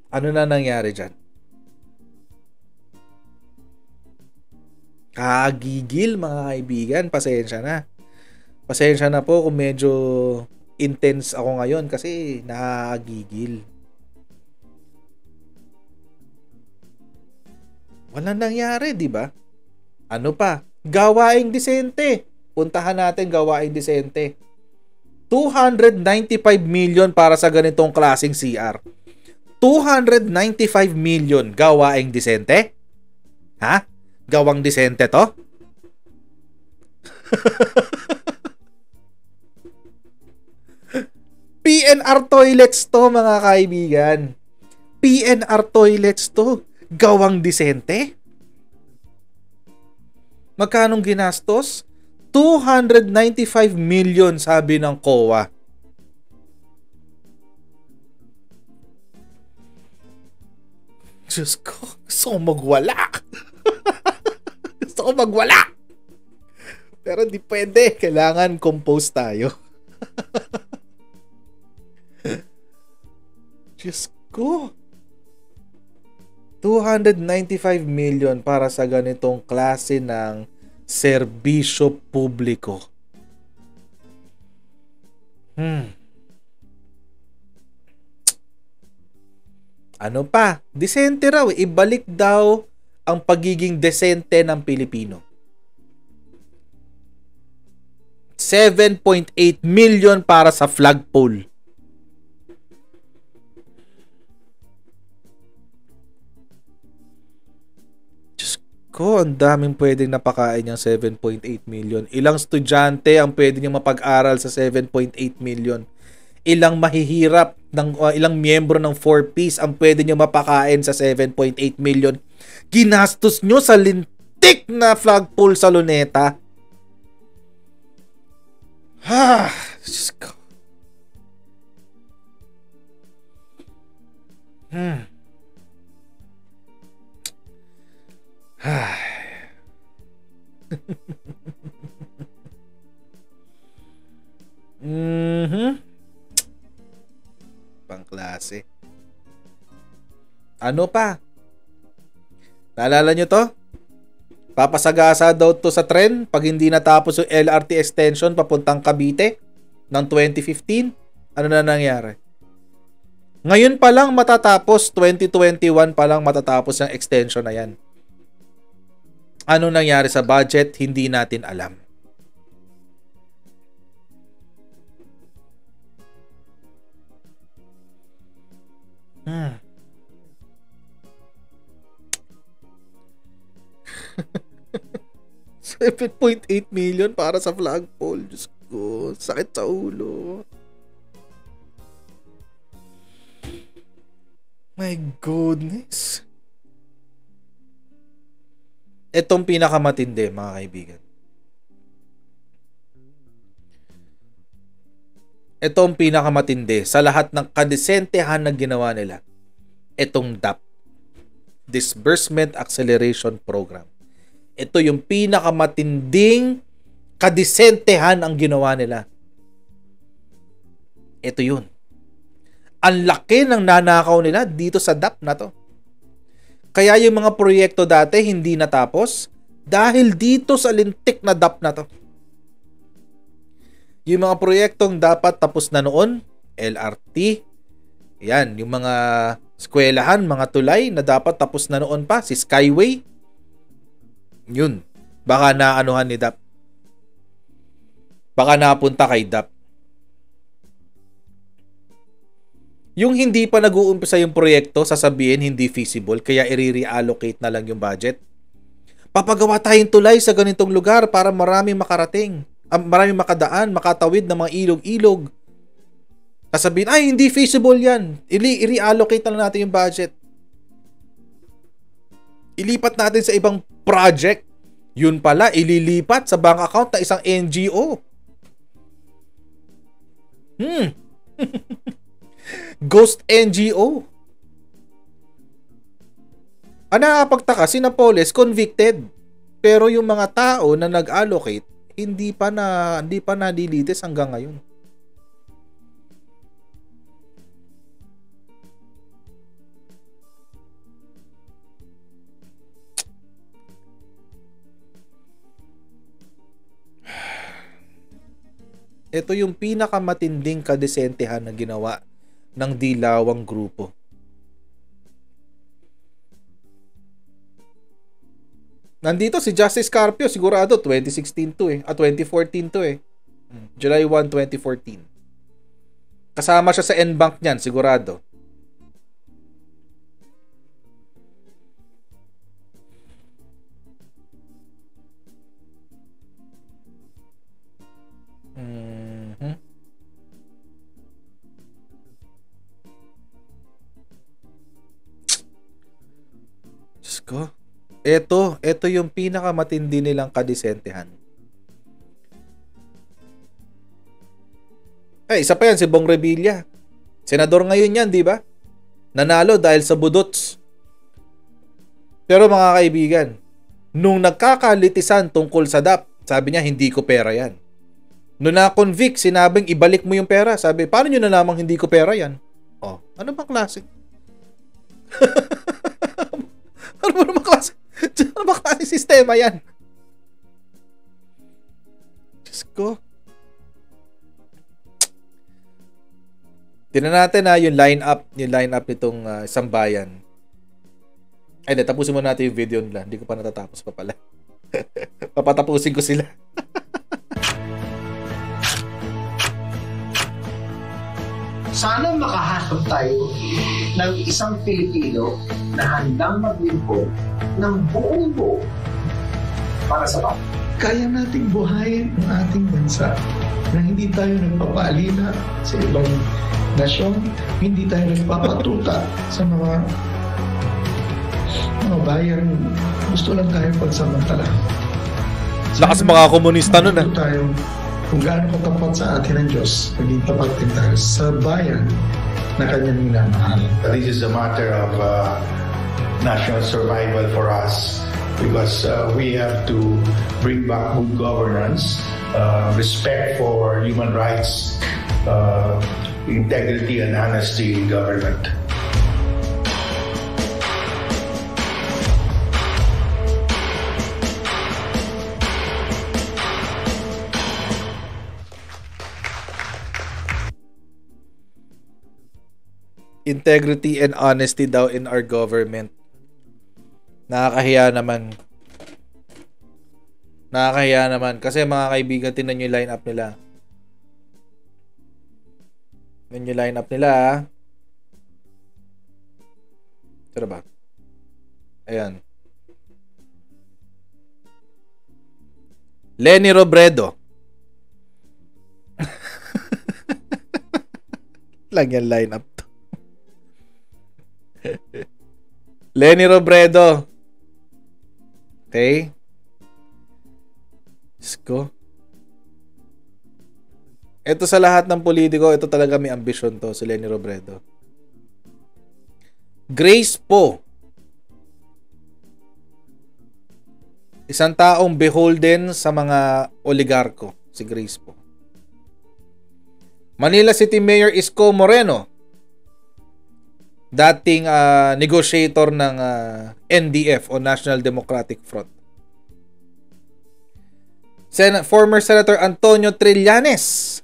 Ano na nangyari dyan? Kagigil, mga kaibigan, pasensya na po kung medyo intense ako ngayon kasi nakagigil. Walang nangyari, di ba? Ano pa? Gawaing disente. Puntahan natin gawaing disente. 295 million para sa ganitong klaseng CR. 295 million gawaing disente? Ha? Gawang disente to? PNR toilets to, mga kaibigan. PNR toilets to. Gawang disente? Magkanong ginastos? 295 million, sabi ng COA. Diyos ko, gusto ko magwala. Gusto ko magwala. Pero di pwede. Kailangan compose tayo. Diyos ko. 295 million para sa ganitong klase ng serbisyo publiko. Ano pa? Desente raw. Ibalik daw ang pagiging desente ng Pilipino. 7.8 million para sa flagpole. Diyos ko, ang daming pwedeng napakain yung 7.8 million. Ilang estudyante ang pwede niyang mapag-aral sa 7.8 million? Ilang mahihirap, ilang miyembro ng 4Ps ang pwede nyo mapakain sa 7.8 million? Ginastos nyo sa lintik na flagpole sa Luneta. Diyos ko. Pangklase. Ano pa? Naalala nyo to? Papasagasa daw to sa tren pag hindi natapos yung LRT extension papuntang Cavite ng 2015. Ano na nangyari? Ngayon pa lang matatapos, 2021 pa lang matatapos yung extension na yan. Ano nangyari sa budget? Hindi natin alam. $7.8 million para sa flagpole. Diyos ko, sakit sa ulo. My goodness. Itong pinakamatindi, mga kaibigan. Itong pinakamatindi sa lahat ng kadesentehan na ginawa nila. Itong DAP, Disbursement Acceleration Program. Ito yung pinakamatinding kadisentehan ang ginawa nila. Ito yun. Ang laki ng nanakaw nila dito sa DAP na to. Kaya yung mga proyekto dati hindi natapos dahil dito sa lintik na DAP na to. Yung mga proyektong dapat tapos na noon, LRT, yan, yung mga eskwelahan, mga tulay na dapat tapos na noon pa, si Skyway, yun, baka naanuhan ni DAP. Baka napunta kay DAP. Yung hindi pa nag-uumpisa yung proyekto, sasabihin hindi feasible, kaya i-reallocate na lang yung budget. Papagawa tayong tulay sa ganitong lugar para marami makarating. Marami makadaan, makatawid ng mga ilog-ilog. Sasabihin, ay, hindi feasible yan. I-reallocate na lang natin yung budget. Ilipat natin sa ibang project. Yun pala, ililipat sa bank account na isang NGO. Ghost NGO. Ang nakakapagtaka, si Napoles convicted. Pero yung mga tao na nag-allocate, hindi pa nadilitis hanggang ngayon. Ito yung pinakamatinding kadesentehan na ginawa ng dilawang grupo. Nandito si Justice Carpio, sigurado 2016 to 2014 to July 1, 2014. Kasama siya sa NBank niyan, sigurado. Diyos ko. Ito yung pinakamatindi nilang kadisentehan. Isa pa yan, si Bong Revilla. Senador ngayon yan, di ba? Nanalo dahil sa budots. Pero mga kaibigan, nung nagkakalitisan tungkol sa DAP, sabi niya, hindi ko pera yan. Nung na-convict, sinabing, ibalik mo yung pera. Sabi, paano nyo nalamang hindi ko pera yan? Ano bang klase? Ano bang klase? Ano ba klase sistema yan? Diyos ko. Tingnan natin yung lineup nitong isang bayan. Ay, tapusin muna natin yung video nila. Hindi ko pa natatapos pa pala. Papatapusin ko sila. Sana makahanap tayo ng isang Pilipino na handang maglingkod ng buong buo para sa bayan. Kaya nating buhayin ang ating bansa na hindi tayo nagpapaalila sa ibang nasyon, hindi tayo nagpapatuta sa mga bayan. Gusto lang tayo pagsamantala. Lakas mga komunista nun tayo kung gaano katapat sa atin ng Diyos, maging tapat din tayo sa bayan na kanyang minamahal. This is a matter of national survival for us because we have to bring back good governance, respect for human rights, integrity and honesty in government. Integrity and honesty daw in our government. Nakakahiya naman. Kasi mga kaibigan, tingnan nyo yung lineup nila. Tingnan yung lineup nila. Tara ba? Ayan. Leni Robredo. Lang yan lineup to. Leni Robredo. Okay. Isko. Ito sa lahat ng politiko, ito talaga may ambisyon to, si Leni Robredo. Grace Poe. Isang taong beholden sa mga oligarko, si Grace Poe. Manila City Mayor Isko Moreno. Dating negotiator ng NDF o National Democratic Front. Former Senator Antonio Trillanes.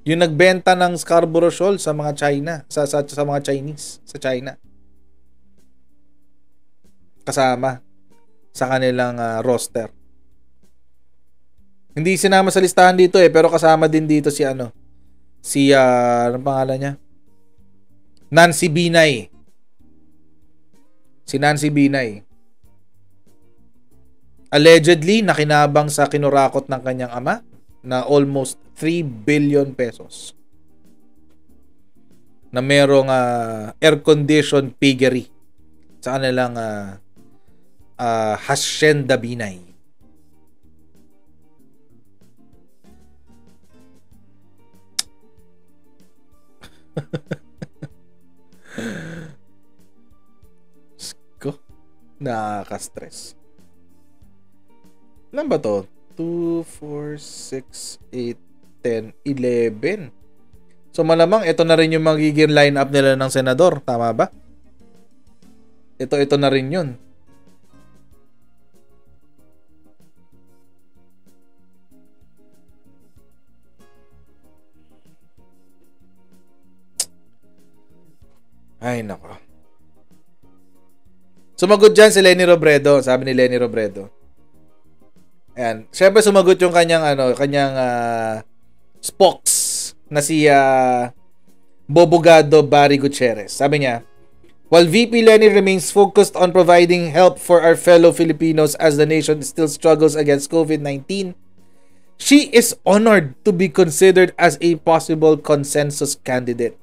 Yung nagbenta ng Scarborough Shoal sa mga China, sa mga Chinese sa China. Kasama sa kanilang roster. Hindi sinama sa listahan dito pero kasama din dito si anong pangalan niya? Nancy Binay. Si Nancy Binay. Allegedly, nakinabang sa kinurakot ng kanyang ama na almost 3 billion pesos. Na merong air-conditioned piggery sa kanilang Hacienda Binay. Sko, nakaka-stress. Ilan ba to? 2, 4, 6, 8, 10, 11. So malamang ito na rin yung magiging lineup nila ng senador, tama ba? Ito na rin yun. Ay, nako. Sumagot dyan si Leni Robredo. Sabi ni Leni Robredo. Ayan. Siyempre sumagot yung kanyang spokes na si Bobogado Barry Gutierrez. Sabi niya, while VP Leni remains focused on providing help for our fellow Filipinos as the nation still struggles against COVID-19, she is honored to be considered as a possible consensus candidate.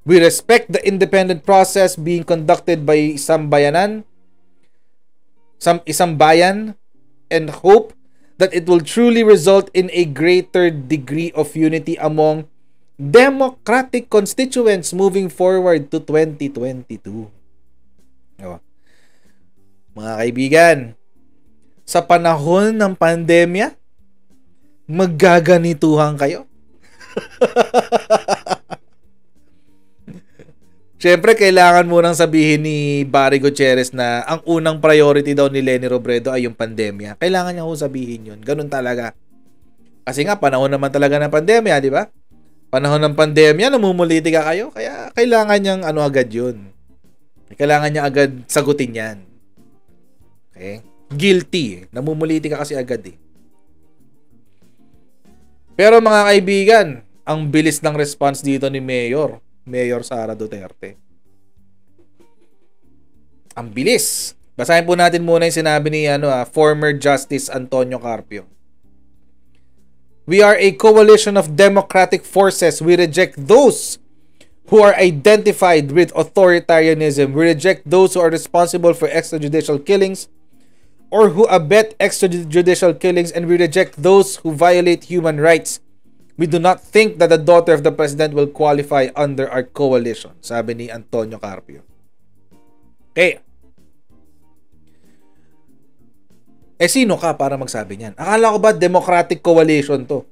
We respect the independent process being conducted by isang bayan, and hope that it will truly result in a greater degree of unity among Democratic constituents moving forward to 2022. Mga kaibigan, sa panahon ng pandemya, maggaganituhan kayo. Siyempre, kailangan munang sabihin ni Barry Gutierrez na ang unang priority daw ni Leni Robredo ay yung pandemya. Kailangan niya sabihin yun. Ganun talaga. Kasi nga, panahon naman talaga ng pandemya, di ba? Panahon ng pandemya, namumulitika kayo, kaya kailangan niyang agad yun. Kailangan niya agad sagutin yan. Okay? Guilty. Namumulitika kasi agad eh. Pero mga kaibigan, ang bilis ng response dito ni Mayor Sara Duterte. Ang bilis. Basahin po natin muna yung sinabi ni former Justice Antonio Carpio. We are a coalition of democratic forces. We reject those who are identified with authoritarianism. We reject those who are responsible for extrajudicial killings or who abet extrajudicial killings, and we reject those who violate human rights. We do not think that the daughter of the president will qualify under our coalition, sabi ni Antonio Carpio. Okay. Sino ka para magsabi niyan? Akala ko ba democratic coalition to?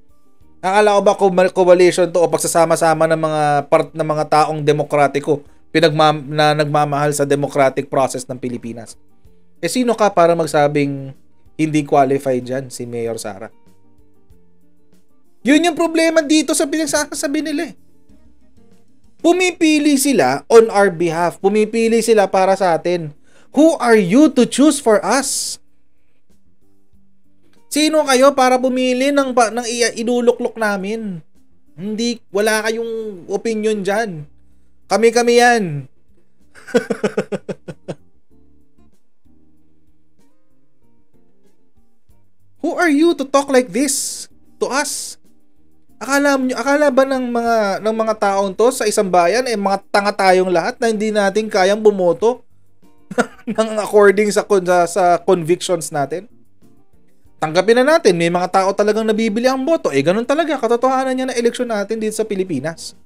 Akala ko ba coalition to o pagsasama-sama ng mga taong demokratiko na nagmamahal sa democratic process ng Pilipinas? Sino ka para magsabing hindi qualified dyan si Mayor Sara? Yun yung problema dito sa pinagsasabi nila eh. Pumipili sila on our behalf. Pumipili sila para sa atin. Who are you to choose for us? Sino kayo para pumili ng inuluklok namin? Hindi, wala kayong opinion dyan. Kami-kami yan. Who are you to talk like this to us? Akala ba ng mga taong to sa isang bayan mga tanga tayong lahat na hindi natin kayang bumoto ng according sa convictions natin? Tanggapin na natin, may mga tao talagang nabibili ang boto. Ganun talaga, katotohanan niya na eleksyon natin dito sa Pilipinas.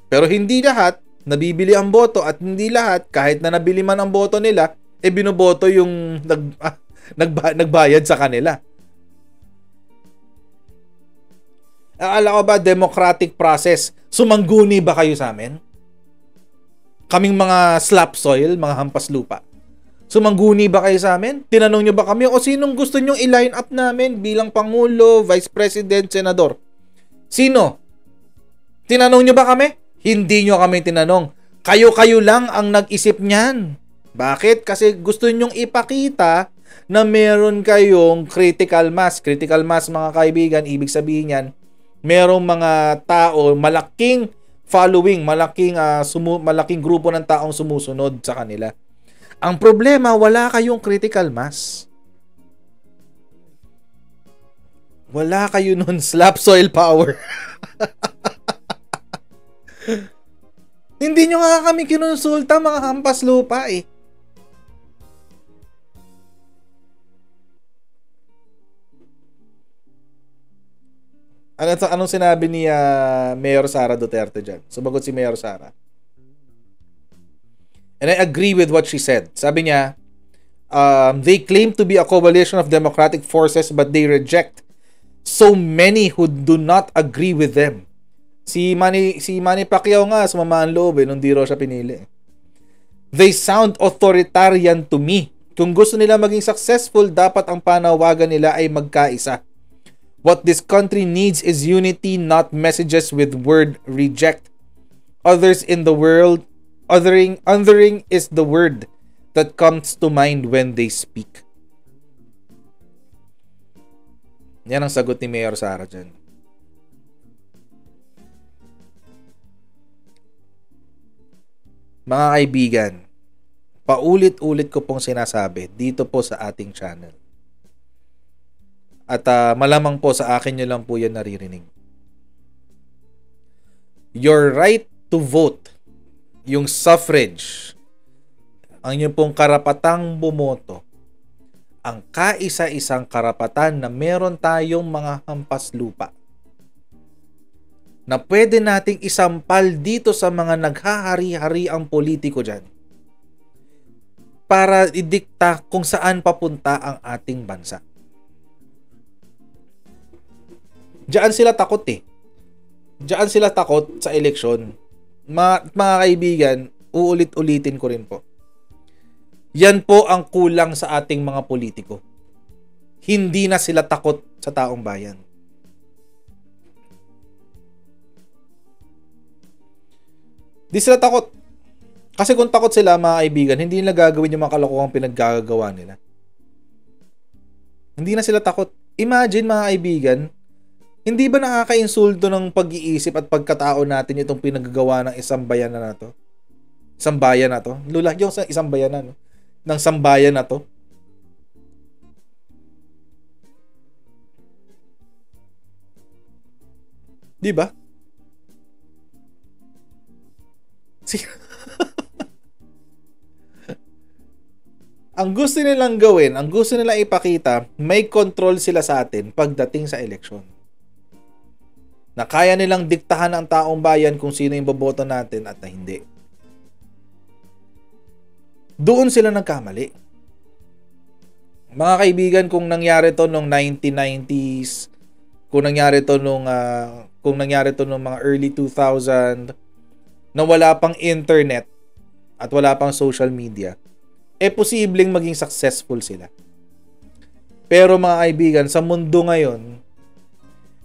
Pero hindi lahat nabibili ang boto at hindi lahat, kahit na nabili man ang boto nila, binoboto yung nagbayad sa kanila. Akala ko ba democratic process? Sumangguni ba kayo sa amin? Kaming mga slap soil, mga hampas lupa. Sumangguni ba kayo sa amin? Tinanong nyo ba kami o sinong gusto nyong i-line up namin bilang Pangulo, Vice President, Senador? Sino? Tinanong nyo ba kami? Hindi nyo kami tinanong. Kayo-kayo lang ang nag-isip niyan. Bakit? Kasi gusto nyong ipakita na meron kayong critical mass. Critical mass, mga kaibigan, ibig sabihin yan, merong mga tao, malaking following, malaking grupo ng taong sumusunod sa kanila. Ang problema, wala kayong critical mass. Wala kayo nun. Slap soil power. Hindi nyo nga kami kinonsulta, mga hampas lupa eh. Anong sinabi ni Mayor Sara Duterte dyan? Sumagot si Mayor Sara. And I agree with what she said. Sabi niya, they claim to be a coalition of democratic forces but they reject so many who do not agree with them. Si Manny Pacquiao nga, sumama ang loob nung di raw siya pinili. They sound authoritarian to me. Kung gusto nila maging successful, dapat ang panawagan nila ay magkaisa. What this country needs is unity, not messages with word reject. Othering is the word that comes to mind when they speak. Yan ang sagot ni Mayor Sara dyan. Mga kaibigan, paulit-ulit ko pong sinasabi dito po sa ating channel. At malamang po sa akin nyo lang po yan naririnig. Your right to vote, yung suffrage, ang inyong pong karapatang bumoto, ang kaisa-isang karapatan na meron tayong mga hampas lupa na pwede nating isampal dito sa mga naghahari-hari ang politiko dyan para idikta kung saan papunta ang ating bansa. Diyan sila takot eh. Diyan sila takot sa eleksyon. Mga kaibigan, uulit-ulitin ko rin po. Yan po ang kulang sa ating mga politiko. Hindi na sila takot sa taong bayan. Di sila takot. Kasi kung takot sila, mga kaibigan, hindi nila gagawin yung mga kalokohang pinaggagawa nila. Hindi na sila takot. Imagine, mga kaibigan, hindi ba nakaka-insulto ng pag-iisip at pagkatao natin itong pinaggagawa ng isang bayan na to? Isang bayan na to? Lula yung isang bayan na, no? Ng sambayan na to? Di ba? Ang gusto nilang gawin, ang gusto nilang ipakita, may control sila sa atin pagdating sa eleksyon. Na kaya nilang diktahan ang taong bayan kung sino yung boboto natin at na hindi. Doon sila nagkamali. Mga kaibigan, kung nangyari to nung 1990s, kung nangyari to nung mga early 2000, na wala pang internet at wala pang social media, posibleng maging successful sila. Pero mga kaibigan, sa mundo ngayon,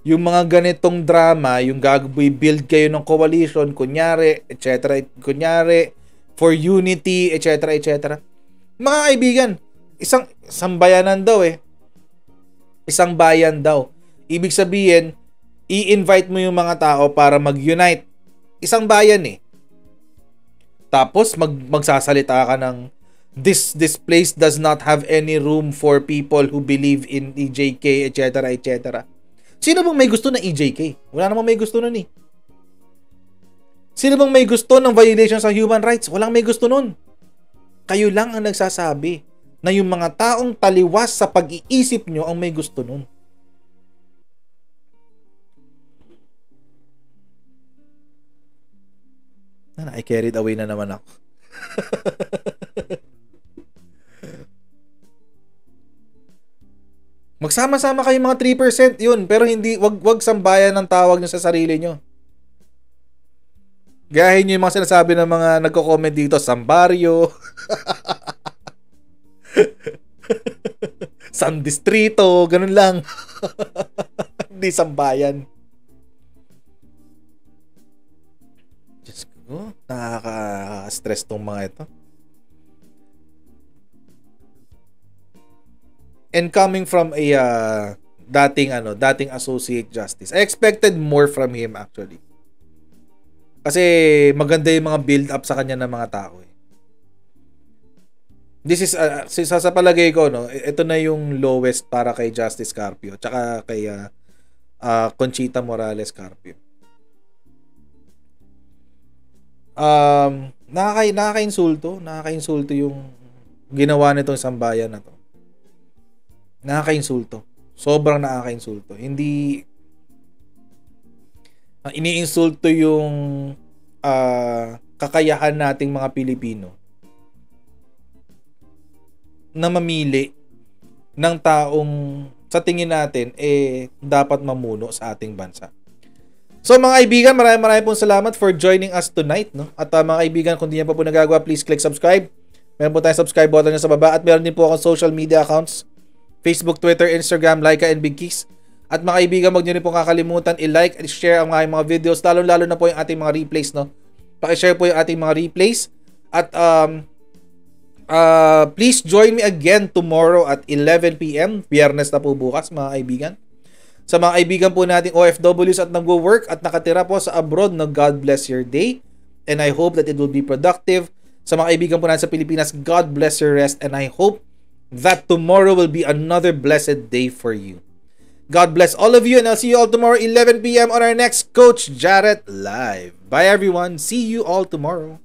yung mga ganitong drama, yung build kayo ng coalition, kunyari, etc., kunyari, for unity, etc., etc. Mga kaibigan, isang bayanan daw Isang bayan daw. Ibig sabihin, i-invite mo yung mga tao para mag-unite. Isang bayan Tapos, magsasalita ka ng, this place does not have any room for people who believe in EJK, etc., etc. Sino bang may gusto ng EJK? Wala namang may gusto nun Sino bang may gusto ng violation sa human rights? Walang may gusto nun. Kayo lang ang nagsasabi na yung mga taong taliwas sa pag-iisip nyo ang may gusto nun. I carried away na naman ako. Magsama-sama kayo mga 3% yun, pero hindi, wag sambayan ng tawag nyo sa sarili nyo. Gayahin nyo yung mga sinasabi ng mga nagko-comment dito, Sambaryo, San Distrito, ganun lang. Hindi sambayan. Diyos ko, nakaka-stress tong mga ito. And coming from a dating associate justice, I expected more from him actually. Kasi maganda yung mga build up sa kanya ng mga tao This is sa palagay ko ito na yung lowest para kay Justice Carpio tsaka kay Conchita Morales Carpio. Nakaka-insulto yung ginawa nitong sambayan na to. Nakaka-insulto. Sobrang nakaka-insulto. Hindi iniinsulto yung kakayahan nating mga Pilipino na mamili ng taong sa tingin natin dapat mamuno sa ating bansa. So mga kaibigan, maraming pong salamat for joining us tonight, At mga kaibigan, kung di niyo pa po nagagawa, please click subscribe. Meron po tayong subscribe button sa baba at meron din po akong social media accounts. Facebook, Twitter, Instagram, Laika, and Big Keys. At mga kaibigan, huwag nyo rin po kakalimutan i-like at share ang mga videos, lalo na po yung ating mga replays, Paki-share po yung ating mga replays. At please join me again tomorrow at 11 PM. Biyernes na po bukas, mga kaibigan. Sa mga kaibigan po nating OFWs at nagwo-work at nakatira po sa abroad, God bless your day. And I hope that it will be productive. Sa mga kaibigan po natin sa Pilipinas, God bless your rest. And I hope that tomorrow will be another blessed day for you. God bless all of you, and I'll see you all tomorrow 11 PM on our next Coach Jarrett Live. Bye everyone. See you all tomorrow.